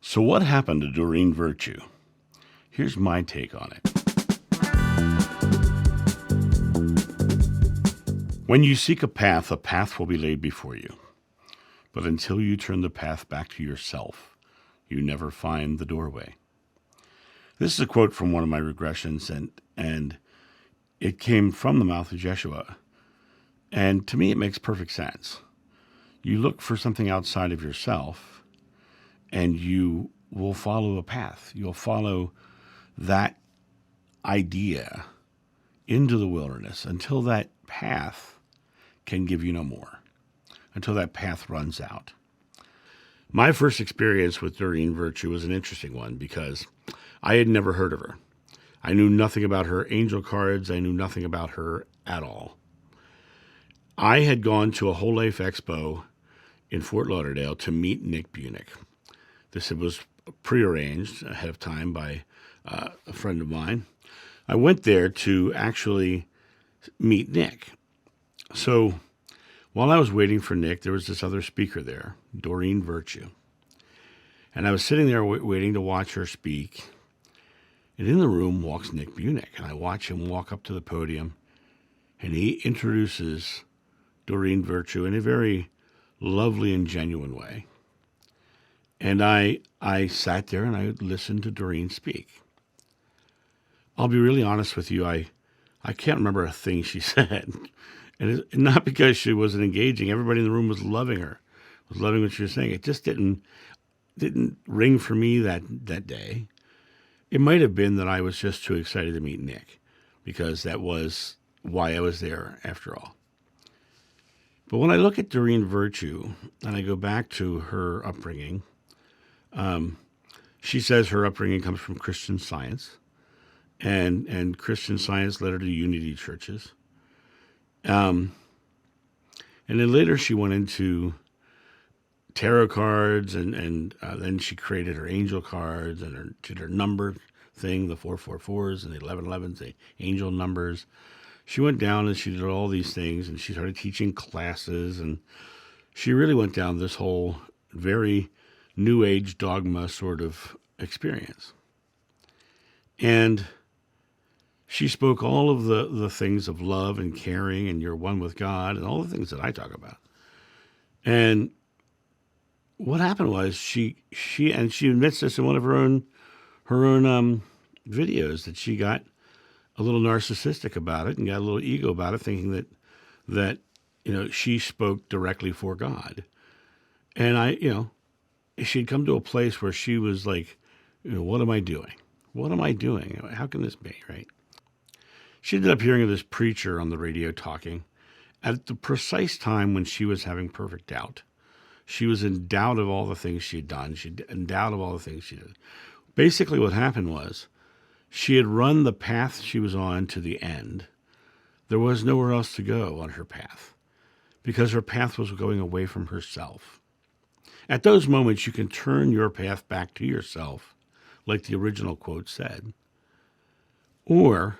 So what happened to Doreen Virtue? Here's my take on it. When you seek a path will be laid before you. But until you turn the path back to yourself, you never find the doorway. This is a quote from one of my regressions, and it came from the mouth of Jeshua. And to me, it makes perfect sense. You look for something outside of yourself, and you will follow a path. You'll follow that idea into the wilderness until that path can give you no more, until that path runs out. My first experience with Doreen Virtue was an interesting one because I had never heard of her. I knew nothing about her angel cards. I knew nothing about her at all. I had gone to a Whole Life Expo in Fort Lauderdale to meet Nick Bunick. This was prearranged ahead of time by a friend of mine. I went there to actually meet Nick. So while I was waiting for Nick, there was this other speaker there, Doreen Virtue. And I was sitting there waiting to watch her speak. And in the room walks Nick Bunick. And I watch him walk up to the podium. And he introduces Doreen Virtue in a very lovely and genuine way. And I sat there and I listened to Doreen speak. I'll be really honest with you. I can't remember a thing she said. And it's not because she wasn't engaging. Everybody in the room was loving her, was loving what she was saying. It just didn't ring for me that day. It might have been that I was just too excited to meet Nick, because that was why I was there after all. But when I look at Doreen Virtue and I go back to her upbringing, she says her upbringing comes from Christian Science, and Christian Science led her to unity churches. And then later she went into tarot cards, and then she created her angel cards and did her number thing, the 444s and the 1111s, the angel numbers. She went down and she did all these things, and she started teaching classes, and she really went down this whole very New Age dogma sort of experience. And she spoke all of the things of love and caring and you're one with God and all the things that I talk about. And what happened was she admits this in one of her own videos, that she got a little narcissistic about it and got a little ego about it, thinking that she spoke directly for God. And she'd come to a place where she was like, what am I doing? What am I doing? How can this be, right? She ended up hearing this preacher on the radio talking at the precise time when she was having perfect doubt. She was in doubt of all the things she had done. She in doubt of all the things she did. Basically what happened was she had run the path she was on to the end. There was nowhere else to go on her path because her path was going away from herself. At those moments, you can turn your path back to yourself, like the original quote said, or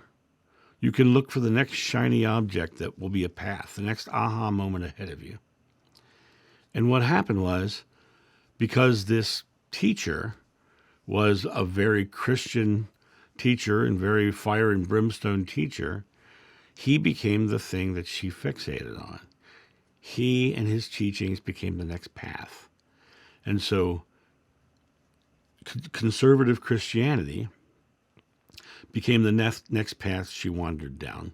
you can look for the next shiny object that will be a path, the next aha moment ahead of you. And what happened was, because this teacher was a very Christian teacher and very fire and brimstone teacher, he became the thing that she fixated on. He and his teachings became the next path. And so conservative Christianity became the next path she wandered down.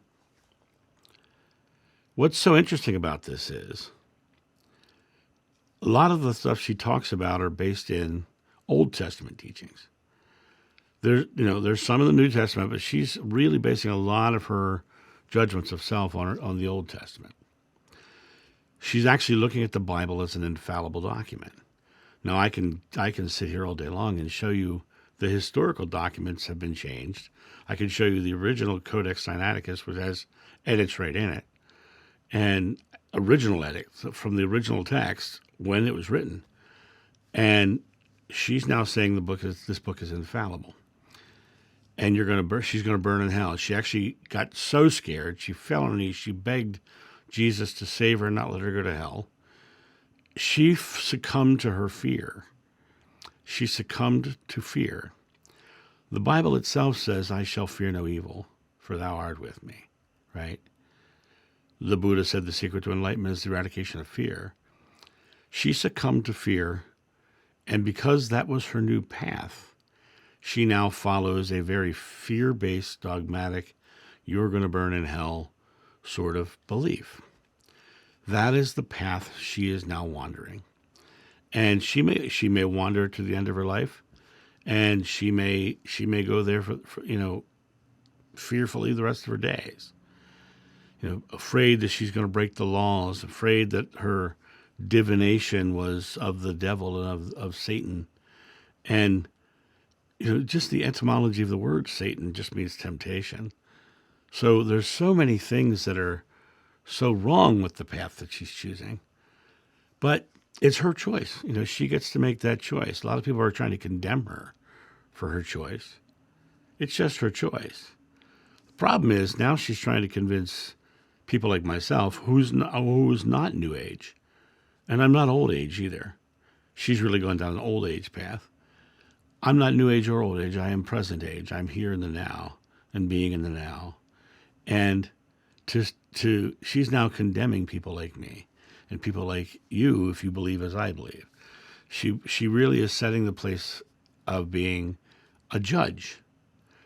What's so interesting about this is a lot of the stuff she talks about are based in Old Testament teachings. There's some in the New Testament, but she's really basing a lot of her judgments of self on the Old Testament. She's actually looking at the Bible as an infallible document. Now, I can sit here all day long and show you the historical documents have been changed. I can show you the original Codex Sinaiticus, which has edits right in it, and original edits from the original text when it was written. And she's now saying this book is infallible, and she's going to burn in hell. She actually got so scared she fell on her knees. She begged Jesus to save her and not let her go to hell. She succumbed to her fear she succumbed to fear. The Bible itself says, I shall fear no evil, for thou art with me, right? The Buddha said the secret to enlightenment is the eradication of fear. She succumbed to fear, and because that was her new path, she now follows a very fear-based, dogmatic, you're going to burn in hell sort of belief. That is the path she is now wandering. And she may wander to the end of her life, and she may go there for fearfully the rest of her days. Afraid that she's going to break the laws, afraid that her divination was of the devil and of Satan. And just the etymology of the word Satan just means temptation. So there's so many things that are so wrong with the path that she's choosing. But it's her choice. She gets to make that choice. A lot of people are trying to condemn her for her choice. It's just her choice. The problem is now she's trying to convince people like myself who's not New Age. And I'm not old age either. She's really going down an old age path. I'm not New Age or old age. I am present age. I'm here in the now and being in the now. And she's now condemning people like me and people like you if you believe as I believe. She really is setting the place of being a judge,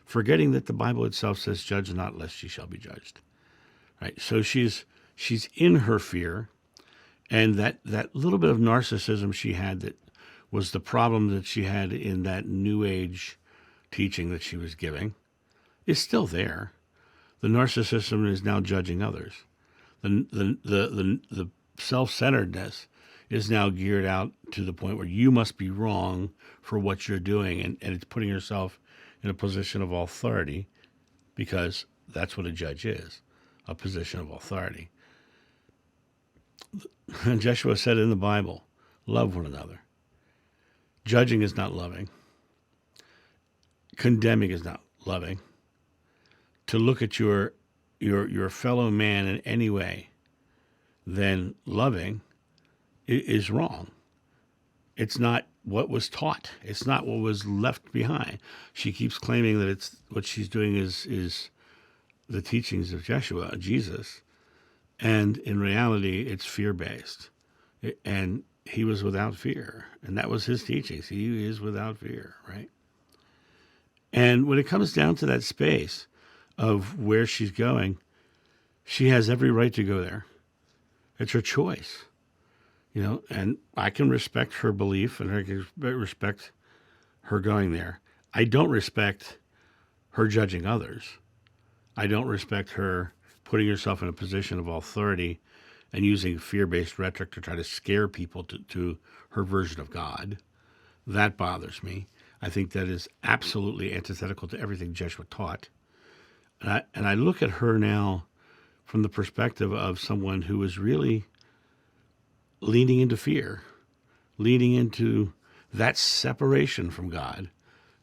forgetting that the Bible itself says, judge not lest ye shall be judged. Right? So she's in her fear, and that little bit of narcissism she had that was the problem that she had in that New Age teaching that she was giving is still there. The narcissism is now judging others. The self-centeredness is now geared out to the point where you must be wrong for what you're doing, and it's putting yourself in a position of authority because that's what a judge is, a position of authority. And Joshua said in the Bible, love one another. Judging is not loving. Condemning is not loving. To look at your fellow man in any way than loving is wrong. It's not what was taught. It's not what was left behind. She keeps claiming that it's what she's doing is the teachings of Yeshua, Jesus, and in reality, it's fear-based. And he was without fear, and that was his teachings. He is without fear, right? And when it comes down to that space of where she's going, she has every right to go there. It's her choice, and I can respect her belief and I can respect her going there. I don't respect her judging others. I don't respect her putting herself in a position of authority and using fear-based rhetoric to try to scare people to her version of God. That bothers me. I think that is absolutely antithetical to everything Joshua taught. And I look at her now from the perspective of someone who is really leaning into fear, leaning into that separation from God.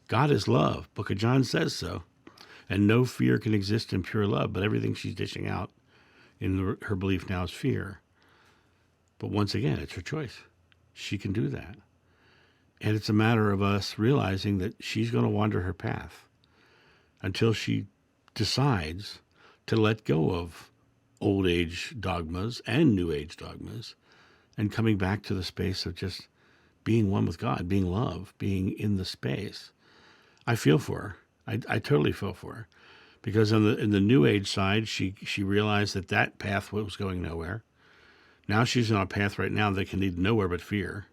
God is love. Book of John says so. And no fear can exist in pure love, but everything she's dishing out in her belief now is fear. But once again, it's her choice. She can do that. And it's a matter of us realizing that she's going to wander her path until she decides to let go of old age dogmas and new age dogmas and coming back to the space of just being one with God, being love, being in the space. I feel for her. I totally feel for her. Because in the new age side, she realized that path was going nowhere. Now she's on a path right now that can lead nowhere but fear.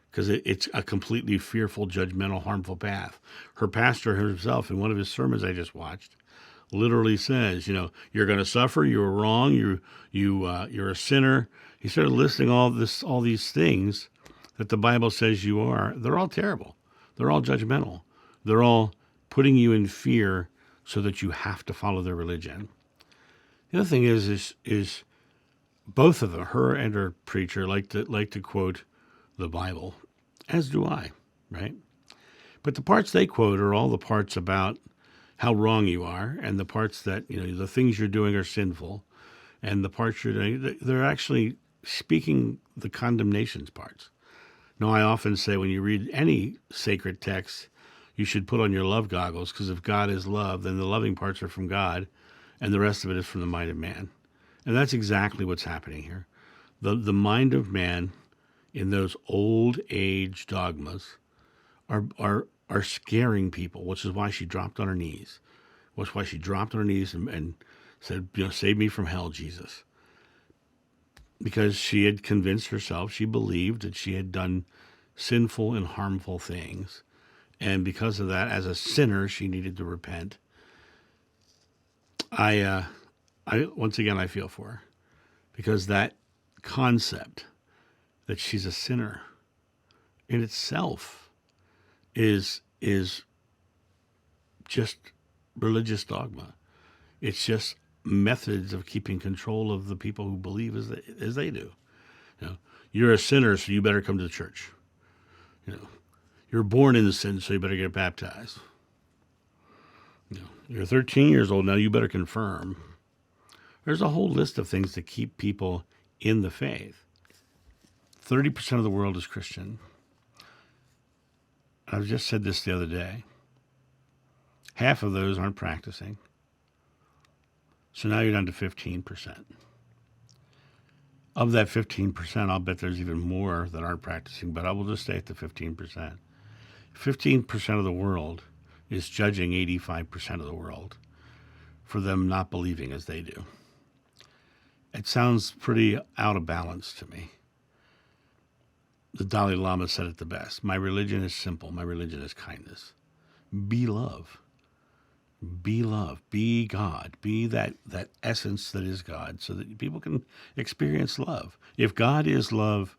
Because it's a completely fearful, judgmental, harmful path. Her pastor himself, in one of his sermons I just watched, literally says, you're going to suffer, you're wrong, you're a sinner. He started listing all these things that the Bible says you are. They're all terrible. They're all judgmental. They're all putting you in fear so that you have to follow their religion. The other thing is both of them, her and her preacher, like to quote the Bible, as do I, right? But the parts they quote are all the parts about how wrong you are, and the parts that, the things you're doing are sinful, and the parts you're doing, they're actually speaking the condemnations parts. No, I often say when you read any sacred text, you should put on your love goggles, because if God is love, then the loving parts are from God and the rest of it is from the mind of man. And that's exactly what's happening here. The mind of man in those old age dogmas are scaring people, which is why she dropped on her knees. Which is why she dropped on her knees and said, save me from hell, Jesus. Because she had convinced herself, she believed that she had done sinful and harmful things. And because of that, as a sinner, she needed to repent. I once again, I feel for her, because that concept that she's a sinner in itself is just religious dogma. It's just methods of keeping control of the people who believe as they do. You're a sinner, so you better come to the church. You're born in the sin, so you better get baptized. You're 13 years old now, you better confirm. There's a whole list of things to keep people in the faith. 30% of the world is Christian. I've just said this the other day. Half of those aren't practicing. So now you're down to 15%. Of that 15%, I'll bet there's even more that aren't practicing, but I will just stay at the 15%. 15% of the world is judging 85% of the world for them not believing as they do. It sounds pretty out of balance to me. The Dalai Lama said it the best. My religion is simple. My religion is kindness. Be love. Be love. Be God. Be that essence that is God, so that people can experience love. If God is love,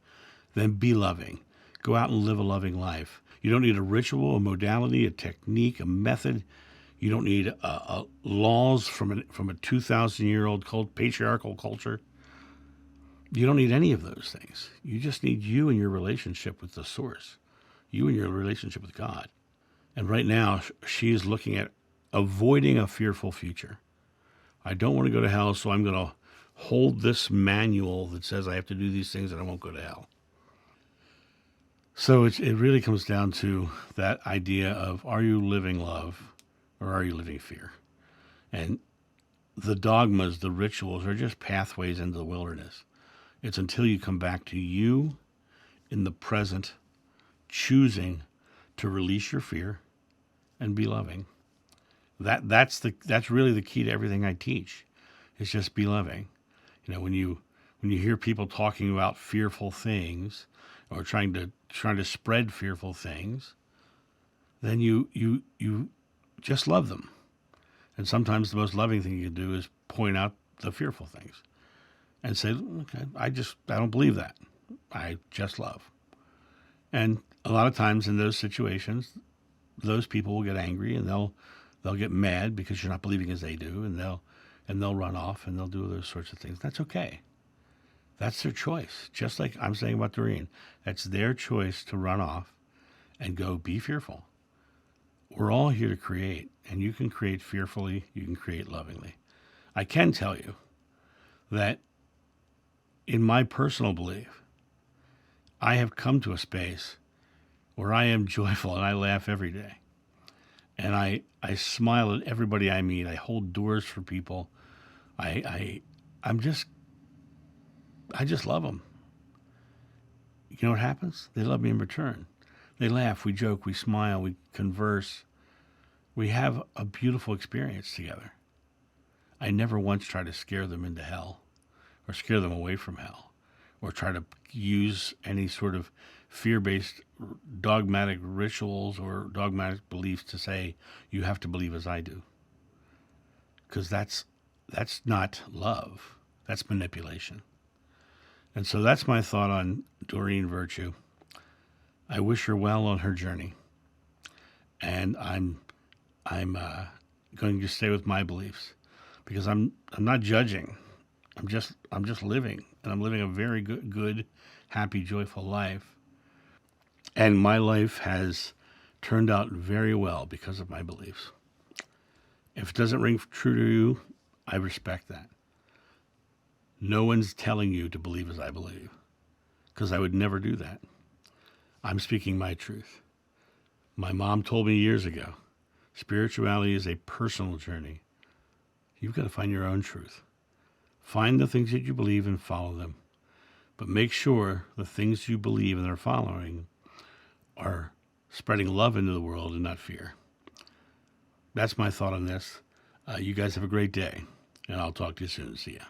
then be loving. Go out and live a loving life. You don't need a ritual, a modality, a technique, a method. You don't need laws from a 2,000-year-old patriarchal culture. You don't need any of those things. You just need you and your relationship with the source, you and your relationship with God. And right now, she is looking at avoiding a fearful future. I don't want to go to hell, so I'm going to hold this manual that says I have to do these things and I won't go to hell. So it really comes down to that idea of, are you living love or are you living fear? And the dogmas, the rituals, are just pathways into the wilderness. It's until you come back to you in the present, choosing to release your fear and be loving. That's really the key to everything I teach. It's just be loving. When you hear people talking about fearful things or trying to spread fearful things, then you just love them. And sometimes the most loving thing you can do is point out the fearful things and say, okay, I don't believe that. I just love. And a lot of times in those situations, those people will get angry and they'll get mad because you're not believing as they do, and they'll run off and they'll do those sorts of things. That's okay. That's their choice. Just like I'm saying about Doreen, that's their choice to run off and go be fearful. We're all here to create, and you can create fearfully, you can create lovingly. I can tell you that in my personal belief, I have come to a space where I am joyful and I laugh every day. And I smile at everybody I meet. I hold doors for people. I just love them. You know what happens? They love me in return. They laugh, we joke, we smile, we converse. We have a beautiful experience together. I never once try to scare them into hell or scare them away from hell or try to use any sort of fear-based dogmatic rituals or dogmatic beliefs to say you have to believe as I do. Because that's not love. That's manipulation. And so that's my thought on Doreen Virtue. I wish her well on her journey. And I'm going to stay with my beliefs because I'm not judging. I'm just living, and I'm living a very good, happy, joyful life. And my life has turned out very well because of my beliefs. If it doesn't ring true to you, I respect that. No one's telling you to believe as I believe, because I would never do that. I'm speaking my truth. My mom told me years ago, spirituality is a personal journey. You've got to find your own truth. Find the things that you believe and follow them. But make sure the things you believe and are following are spreading love into the world and not fear. That's my thought on this. You guys have a great day, and I'll talk to you soon. See ya.